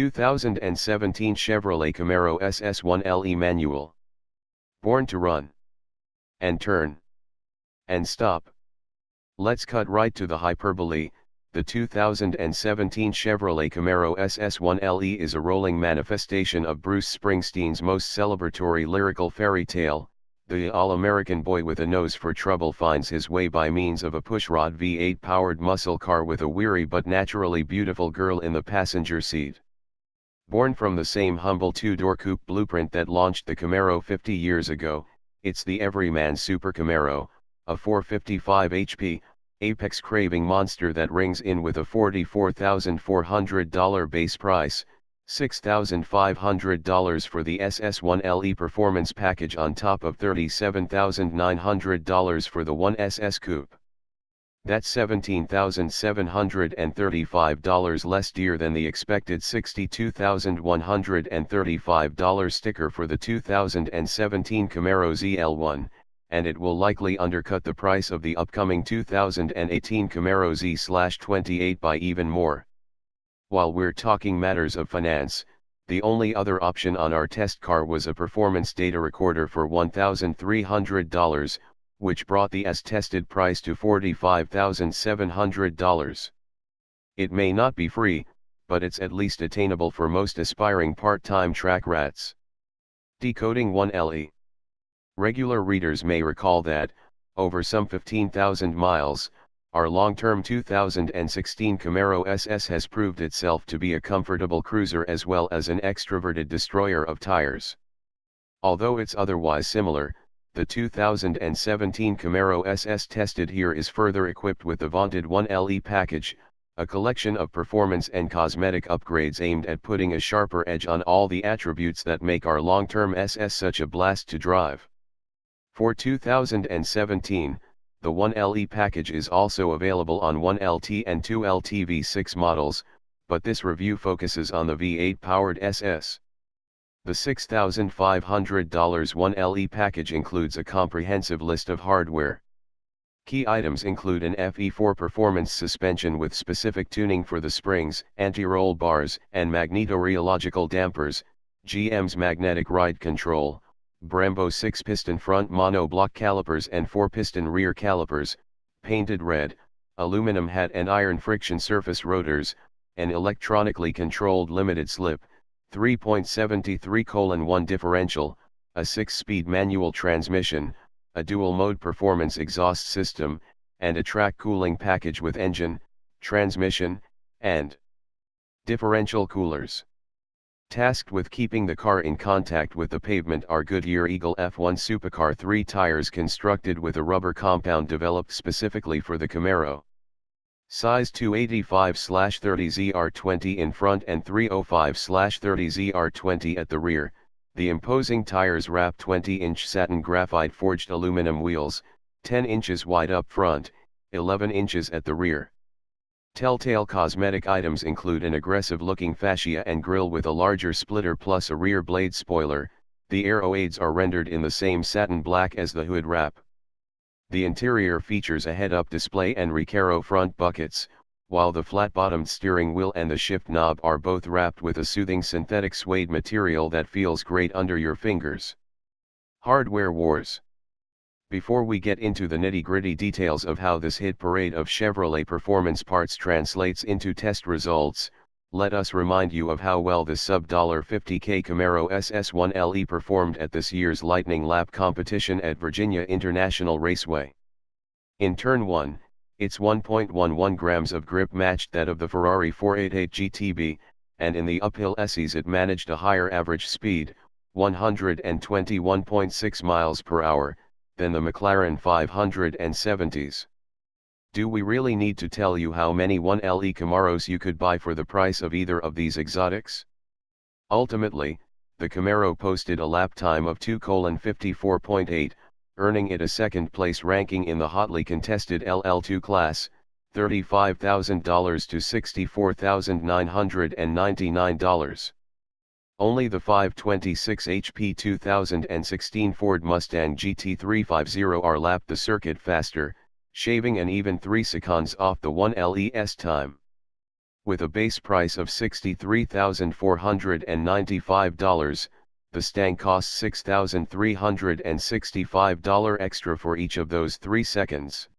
2017 Chevrolet Camaro SS1LE Manual. Born to run. And turn. And stop. Let's cut right to the hyperbole. The 2017 Chevrolet Camaro SS1LE is a rolling manifestation of Bruce Springsteen's most celebratory lyrical fairy tale. The all-American boy with a nose for trouble finds his way by means of a pushrod V8 powered muscle car with a weary but naturally beautiful girl in the passenger seat. Born from the same humble two-door coupe blueprint that launched the Camaro 50 years ago, it's the everyman Super Camaro, a 455 HP, apex-craving monster that rings in with a $44,400 base price, $6,500 for the SS1LE Performance Package on top of $37,900 for the 1SS Coupe. That's $17,735 less dear than the expected $62,135 sticker for the 2017 Camaro ZL1, and it will likely undercut the price of the upcoming 2018 Camaro Z/28 by even more. While we're talking matters of finance, the only other option on our test car was a performance data recorder for $1,300, which brought the as-tested price to $45,700. It may not be free, but it's at least attainable for most aspiring part-time track rats. Decoding 1LE. Regular readers may recall that, over some 15,000 miles, our long-term 2016 Camaro SS has proved itself to be a comfortable cruiser as well as an extroverted destroyer of tires. Although it's otherwise similar, the 2017 Camaro SS tested here is further equipped with the vaunted 1LE package, a collection of performance and cosmetic upgrades aimed at putting a sharper edge on all the attributes that make our long-term SS such a blast to drive. For 2017, the 1LE package is also available on 1LT and 2LT V6 models, but this review focuses on the V8 powered SS. The $6,500 1LE package includes a comprehensive list of hardware. Key items include an FE4 performance suspension with specific tuning for the springs, anti-roll bars, and magnetorheological dampers, GM's magnetic ride control, Brembo 6-piston front monoblock calipers and 4-piston rear calipers, painted red, aluminum hat and iron friction surface rotors, an electronically controlled limited slip, 3.73:1 differential, a 6-speed manual transmission, a dual-mode performance exhaust system, and a track cooling package with engine, transmission, and differential coolers. Tasked with keeping the car in contact with the pavement are Goodyear Eagle F1 Supercar 3 tires constructed with a rubber compound developed specifically for the Camaro. Size 285/30 ZR20 in front and 305/30 ZR20 at the rear. The imposing tires wrap 20-inch satin graphite forged aluminum wheels, 10 inches wide up front, 11 inches at the rear. Telltale cosmetic items include an aggressive-looking fascia and grille with a larger splitter plus a rear blade spoiler. The aero aids are rendered in the same satin black as the hood wrap. The interior features a head-up display and Recaro front buckets, while the flat-bottomed steering wheel and the shift knob are both wrapped with a soothing synthetic suede material that feels great under your fingers. Hardware wars. Before we get into the nitty-gritty details of how this hit parade of Chevrolet performance parts translates into test results, let us remind you of how well the sub-$50K Camaro SS1LE performed at this year's Lightning Lap competition at Virginia International Raceway. In Turn 1, its 1.11 grams of grip matched that of the Ferrari 488 GTB, and in the uphill essays it managed a higher average speed, 121.6 miles per hour, than the McLaren 570s. Do we really need to tell you how many 1LE Camaros you could buy for the price of either of these exotics? Ultimately, the Camaro posted a lap time of 2:54.8, earning it a second-place ranking in the hotly contested LL2 class, $35,000 to $64,999. Only the 526 HP 2016 Ford Mustang GT350R lapped the circuit faster, shaving an even 3 seconds off the 1LE's time. With a base price of $63,495, the Stang costs $6,365 extra for each of those 3 seconds.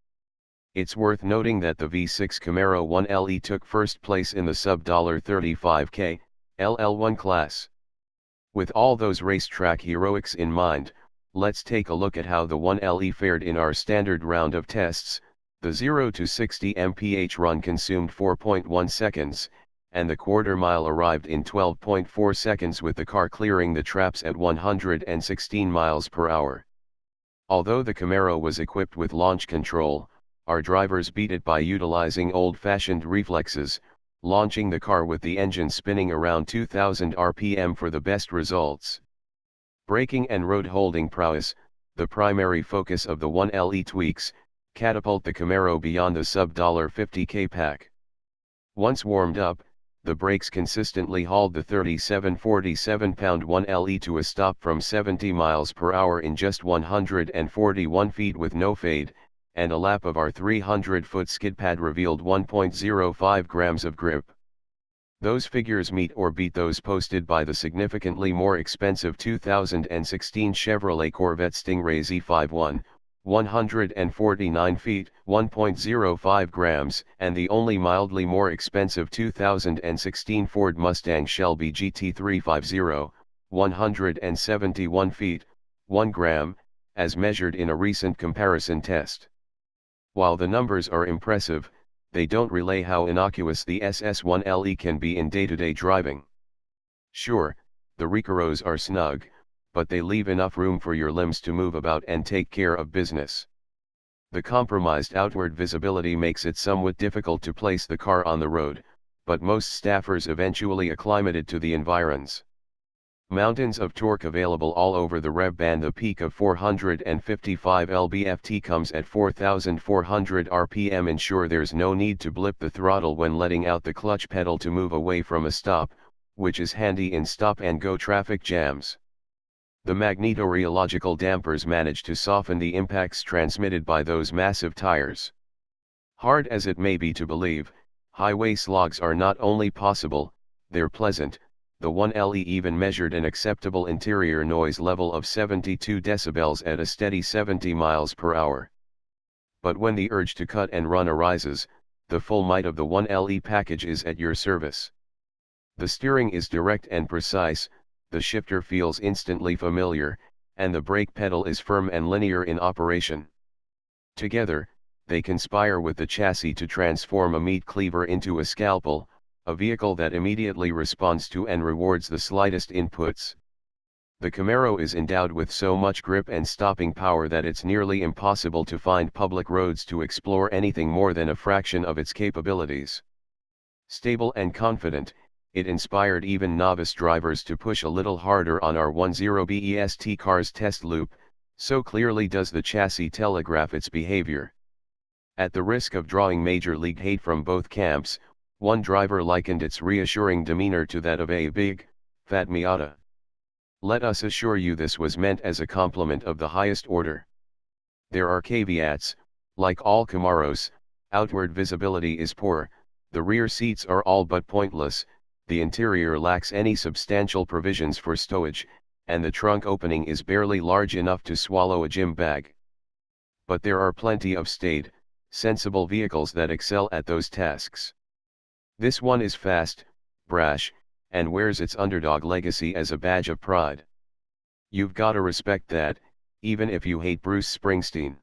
It's worth noting that the V6 Camaro 1LE took first place in the sub $35K LL1 class. With all those racetrack heroics in mind, let's take a look at how the 1LE fared in our standard round of tests. The 0 to 60 mph run consumed 4.1 seconds, and the quarter mile arrived in 12.4 seconds with the car clearing the traps at 116 miles per hour. Although the Camaro was equipped with launch control, our drivers beat it by utilizing old-fashioned reflexes, launching the car with the engine spinning around 2000 RPM for the best results. Braking and road holding prowess, the primary focus of the 1LE tweaks, catapult the Camaro beyond the sub $50K pack. Once warmed up, the brakes consistently hauled the 37-47-pound 1LE to a stop from 70 miles per hour in just 141 feet with no fade, and a lap of our 300-foot skid pad revealed 1.05 grams of grip. Those figures meet or beat those posted by the significantly more expensive 2016 Chevrolet Corvette Stingray Z51, 149 feet, 1.05 grams, and the only mildly more expensive 2016 Ford Mustang Shelby GT350, 171 feet, 1 gram, as measured in a recent comparison test. While the numbers are impressive, they don't relay how innocuous the SS1LE can be in day-to-day driving. Sure, the Recaros are snug, but they leave enough room for your limbs to move about and take care of business. The compromised outward visibility makes it somewhat difficult to place the car on the road, but most staffers eventually acclimated to the environs. Mountains of torque available all over the rev band. The peak of 455 lb-ft comes at 4,400 rpm. Ensure there's no need to blip the throttle when letting out the clutch pedal to move away from a stop, which is handy in stop-and-go traffic jams. The magnetorheological dampers manage to soften the impacts transmitted by those massive tires. Hard as it may be to believe, highway slogs are not only possible, they're pleasant. The 1LE even measured an acceptable interior noise level of 72 decibels at a steady 70 miles per hour. But when the urge to cut and run arises, the full might of the 1LE package is at your service. The steering is direct and precise, the shifter feels instantly familiar, and the brake pedal is firm and linear in operation. Together, they conspire with the chassis to transform a meat cleaver into a scalpel, a vehicle that immediately responds to and rewards the slightest inputs. The Camaro is endowed with so much grip and stopping power that it's nearly impossible to find public roads to explore anything more than a fraction of its capabilities. Stable and confident, it inspired even novice drivers to push a little harder on our 10BEST car's test loop, so clearly does the chassis telegraph its behavior. At the risk of drawing major league hate from both camps, one driver likened its reassuring demeanor to that of a big, fat Miata. Let us assure you this was meant as a compliment of the highest order. There are caveats. Like all Camaros, outward visibility is poor, the rear seats are all but pointless, the interior lacks any substantial provisions for stowage, and the trunk opening is barely large enough to swallow a gym bag. But there are plenty of staid, sensible vehicles that excel at those tasks. This one is fast, brash, and wears its underdog legacy as a badge of pride. You've gotta respect that, even if you hate Bruce Springsteen.